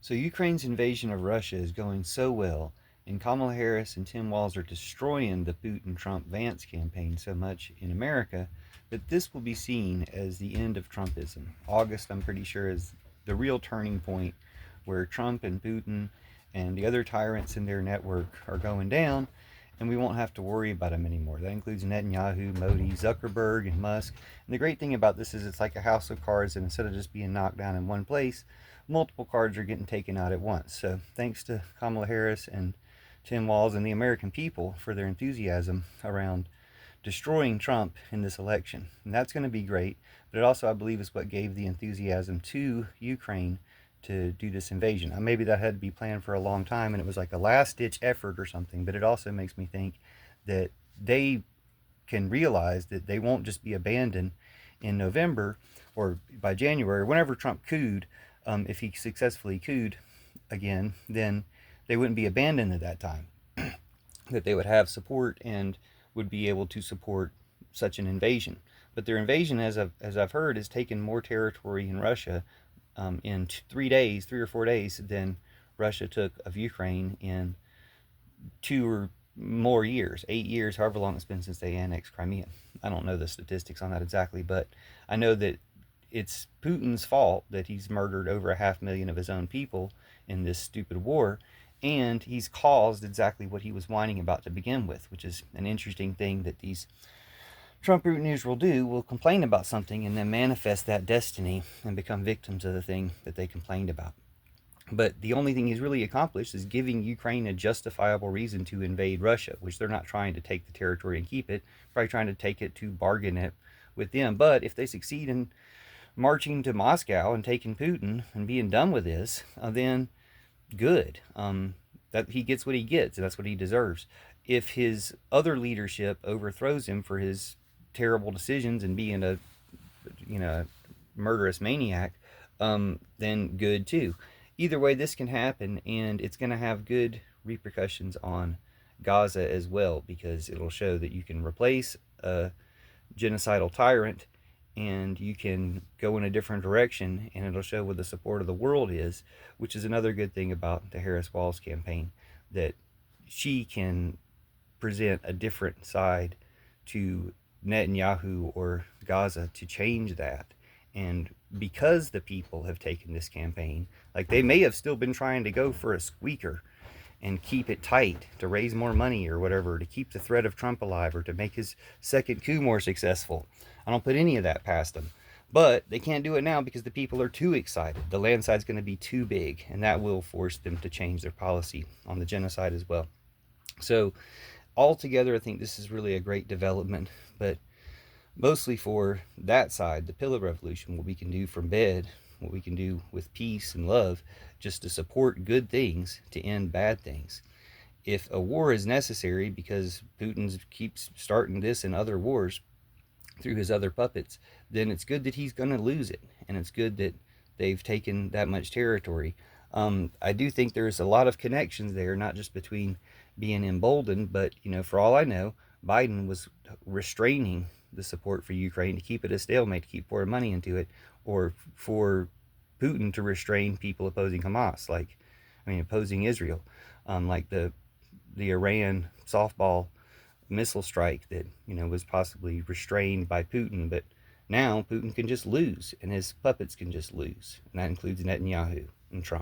So Ukraine's invasion of Russia is going so well, and Kamala Harris and Tim Walz are destroying the Putin-Trump-Vance campaign so much in America that this will be seen as the end of Trumpism. August, I'm pretty sure, is the real turning point where Trump and Putin and the other tyrants in their network are going down, and we won't have to worry about them anymore. That includes Netanyahu, Modi, Zuckerberg, and Musk. And the great thing about this is it's like a house of cards, and instead of just being knocked down in one place, multiple cards are getting taken out at once. So thanks to Kamala Harris and Tim Walz and the American people for their enthusiasm around destroying Trump in this election. And that's going to be great, but it also, I believe, is what gave the enthusiasm to Ukraine to do this invasion. Now, maybe that had to be planned for a long time and it was like a last-ditch effort or something, but it also makes me think that they can realize that they won't just be abandoned in November or by January, whenever Trump cooed. If he successfully cooed again, then they wouldn't be abandoned at that time. That they would have support and would be able to support such an invasion. But their invasion, as I've heard, has taken more territory in Russia in 3 days, 3 or 4 days, than Russia took of Ukraine in 2 or more years, 8 years, however long it's been since they annexed Crimea. I don't know the statistics on that exactly, but I know that it's Putin's fault that he's murdered over 500,000 of his own people in this stupid war, and he's caused exactly what he was whining about to begin with, which is an interesting thing that these Trump rooters will complain about something and then manifest that destiny and become victims of the thing that they complained about. But the only thing he's really accomplished is giving Ukraine a justifiable reason to invade Russia, which they're not trying to take the territory and keep it, probably trying to take it to bargain it with them. But if they succeed in marching to Moscow and taking Putin and being done with this, then good. That he gets what he gets, and that's what he deserves. If his other leadership overthrows him for his terrible decisions and being a murderous maniac, then good too. Either way, this can happen, and it's going to have good repercussions on Gaza as well, because it'll show that you can replace a genocidal tyrant and you can go in a different direction, and it'll show what the support of the world is, which is another good thing about the Harris-Walz campaign, that she can present a different side to Netanyahu or Gaza to change that. And because the people have taken this campaign, like they may have still been trying to go for a squeaker and keep it tight to raise more money or whatever, to keep the threat of Trump alive or to make his second coup more successful. I don't put any of that past them. But they can't do it now because the people are too excited. The landside's going to be too big, and that will force them to change their policy on the genocide as well. So altogether, I think this is really a great development, but mostly for that side, the pillow revolution, what we can do from bed, what we can do with peace and love, just to support good things to end bad things. If a war is necessary because Putin keeps starting this and other wars through his other puppets, then it's good that he's going to lose it, and it's good that they've taken that much territory. I do think there's a lot of connections there, not just between being emboldened, but for all I know, Biden was restraining the support for Ukraine to keep it a stalemate, to keep pouring money into it, or for Putin to restrain people opposing Hamas, opposing Israel, like the Iran softball missile strike that was possibly restrained by Putin. But now Putin can just lose, and his puppets can just lose, and that includes Netanyahu and Trump.